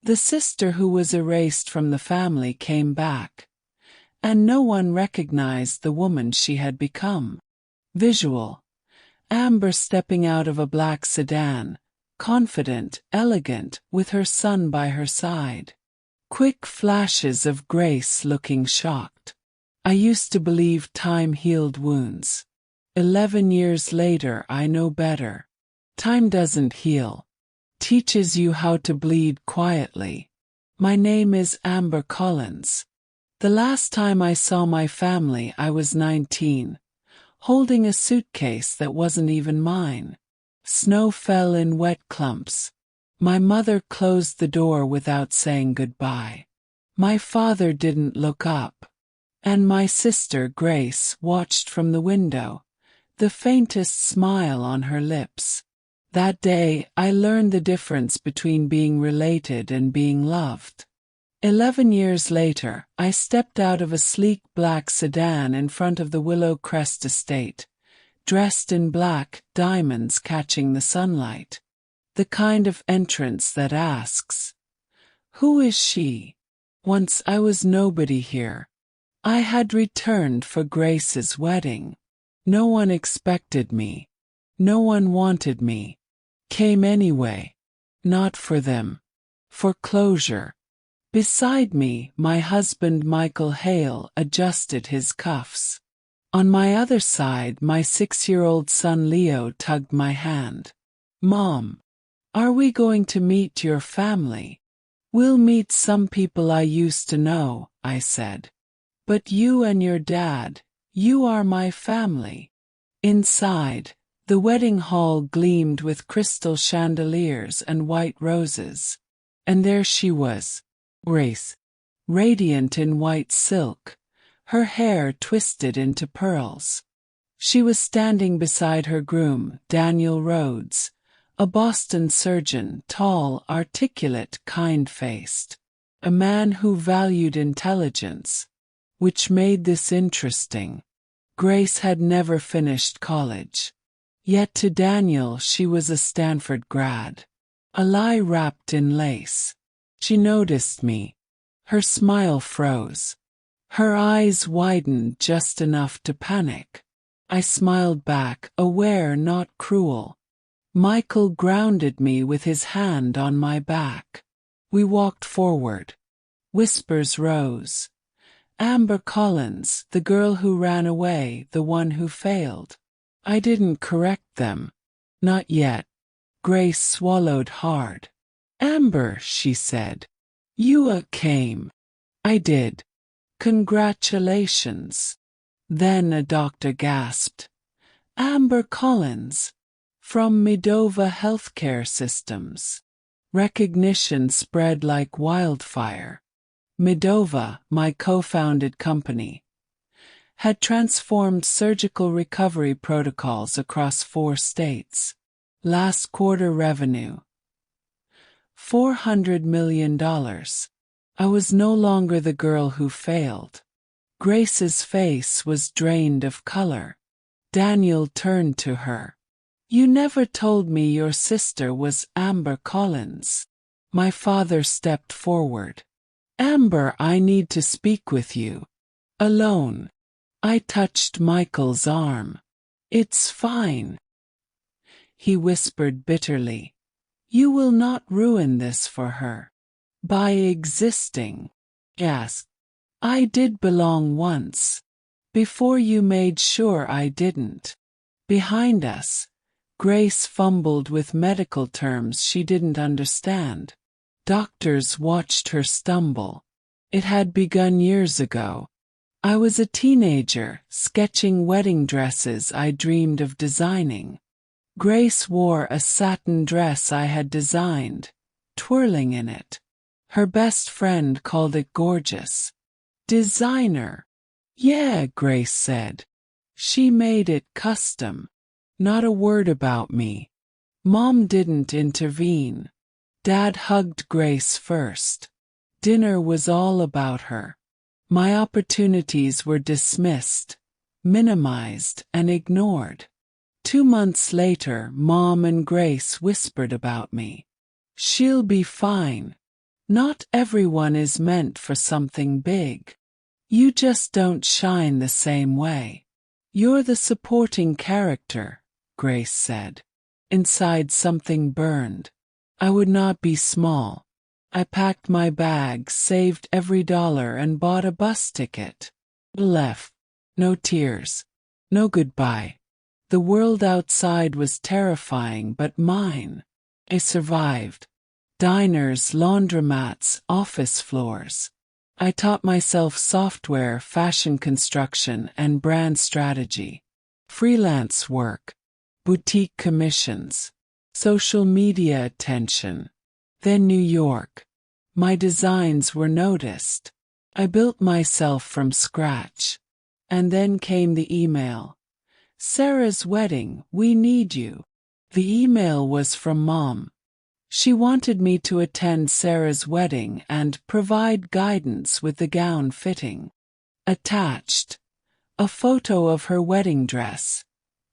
The sister who was erased from the family came back, and no one recognized the woman she had become. Visual. Amber stepping out of a black sedan, confident, elegant, with her son by her side. Quick flashes of Grace looking shocked. I used to believe time healed wounds. 11 years later I know better. Time doesn't heal. Teaches you how to bleed quietly. My name is Amber Collins. The last time I saw my family I was 19, holding a suitcase that wasn't even mine. Snow fell in wet clumps. My mother closed the door without saying goodbye. My father didn't look up. And my sister Grace watched from the window, the faintest smile on her lips. That day I learned the difference between being related and being loved. 11 years later, I stepped out of a sleek black sedan in front of the Willow Crest estate, dressed in black, diamonds catching the sunlight. The kind of entrance that asks, "Who is she?" Once I was nobody here. I had returned for Grace's wedding. No one expected me. No one wanted me. Came anyway. Not for them. For closure. Beside me, my husband Michael Hale adjusted his cuffs. On my other side, my 6-year-old son Leo tugged my hand. "Mom, are we going to meet your family?" "We'll meet some people I used to know," I said. "But you and your dad, you are my family." Inside, the wedding hall gleamed with crystal chandeliers and white roses. And there she was, Grace, radiant in white silk, her hair twisted into pearls. She was standing beside her groom, Daniel Rhodes, a Boston surgeon, tall, articulate, kind-faced. A man who valued intelligence. Which made this interesting. Grace had never finished college. Yet to Daniel she was a Stanford grad. A lie wrapped in lace. She noticed me. Her smile froze. Her eyes widened just enough to panic. I smiled back, aware not cruel. Michael grounded me with his hand on my back. We walked forward. Whispers rose. Amber Collins, the girl who ran away, the one who failed. I didn't correct them. Not yet. Grace swallowed hard. "Amber," she said. "You came." I did. "Congratulations." Then a doctor gasped. "Amber Collins. From Medova Healthcare Systems." Recognition spread like wildfire. Medova, my co-founded company, had transformed surgical recovery protocols across 4 states. Last quarter revenue, $400 million. I was no longer the girl who failed. Grace's face was drained of color. Daniel turned to her. "You never told me your sister was Amber Collins." My father stepped forward. "Amber, I need to speak with you. Alone." I touched Michael's arm. "It's fine," he whispered bitterly. "You will not ruin this for her. By existing." Yes, I did belong once. Before you made sure I didn't. Behind us, Grace fumbled with medical terms she didn't understand. Doctors watched her stumble. It had begun years ago. I was a teenager, sketching wedding dresses I dreamed of designing. Grace wore a satin dress I had designed, twirling in it. Her best friend called it gorgeous. "Designer." "Yeah," Grace said. "She made it custom." Not a word about me. Mom didn't intervene. Dad hugged Grace first. Dinner was all about her. My opportunities were dismissed, minimized, and ignored. 2 months later, Mom and Grace whispered about me. "She'll be fine." Not everyone is meant for something big. You just don't shine the same way. You're the supporting character, Grace said. Inside something burned. I would not be small. I packed my bag, saved every dollar, and bought a bus ticket. Left. No tears. No goodbye. The world outside was terrifying, but mine. I survived. Diners, laundromats, office floors. I taught myself software, fashion construction, and brand strategy. Freelance work. Boutique commissions. Social media attention. Then New York. My designs were noticed. I built myself from scratch. And then came the email. Sarah's wedding, we need you. The email was from Mom. She wanted me to attend Sarah's wedding and provide guidance with the gown fitting. Attached. A photo of her wedding dress.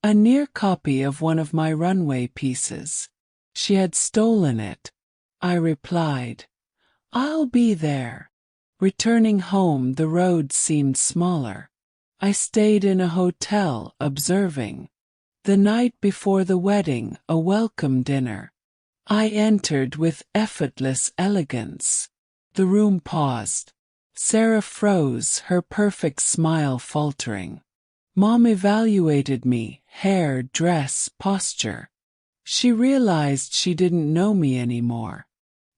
A near copy of one of my runway pieces. She had stolen it. I replied, I'll be there. Returning home, the road seemed smaller. I stayed in a hotel, observing. The night before the wedding, a welcome dinner. I entered with effortless elegance. The room paused. Sarah froze, her perfect smile faltering. Mom evaluated me, hair, dress, posture. She realized she didn't know me anymore.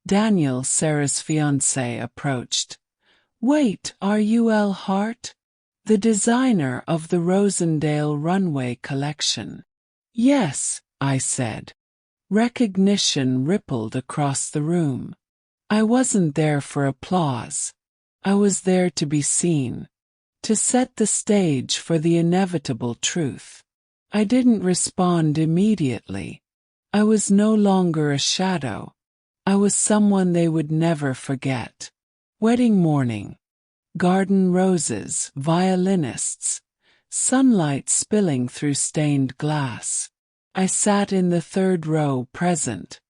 Daniel, Sarah's fiancé, approached. Wait, are you L. Hart? The designer of the Rosendale runway collection. Yes, I said. Recognition rippled across the room. I wasn't there for applause. I was there to be seen. To set the stage for the inevitable truth. I didn't respond immediately. I was no longer a shadow. I was someone they would never forget. Wedding morning. Garden roses, violinists. Sunlight spilling through stained glass. I sat in the third row, present.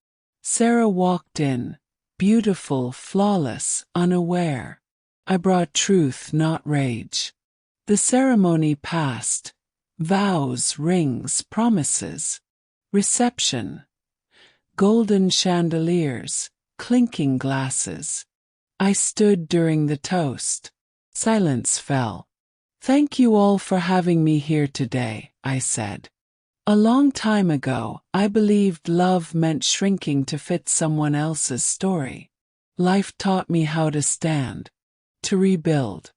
Sarah walked in, beautiful, flawless, unaware. I brought truth, not rage. The ceremony passed. Vows, rings, promises. Reception. Golden chandeliers, clinking glasses. I stood during the toast. Silence fell. Thank you all for having me here today, I said. A long time ago, I believed love meant shrinking to fit someone else's story. Life taught me how to stand. To rebuild.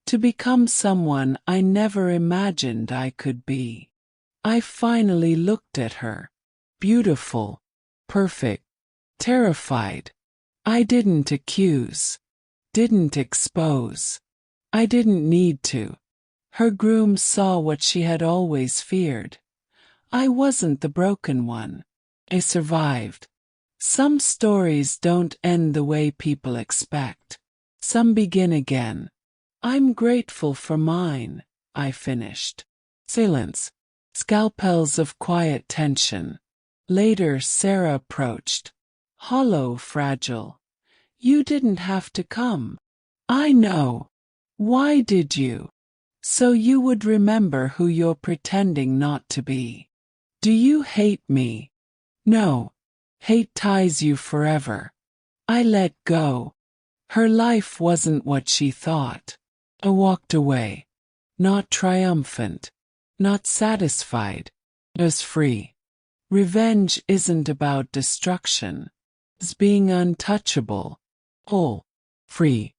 To become someone I never imagined I could be. I finally looked at her. Beautiful. Perfect. Terrified. I didn't accuse. Didn't expose. I didn't need to. Her groom saw what she had always feared. I wasn't the broken one. I survived. Some stories don't end the way people expect. Some begin again. I'm grateful for mine, I finished. Silence. Scalpels of quiet tension. Later, Sarah approached. Hollow, fragile. You didn't have to come. I know. Why did you? So you would remember who you're pretending not to be. Do you hate me? No. Hate ties you forever. I let go. Her life wasn't what she thought. I walked away. Not triumphant. Not satisfied. As free. Revenge isn't about destruction. It's being untouchable. Whole. Free.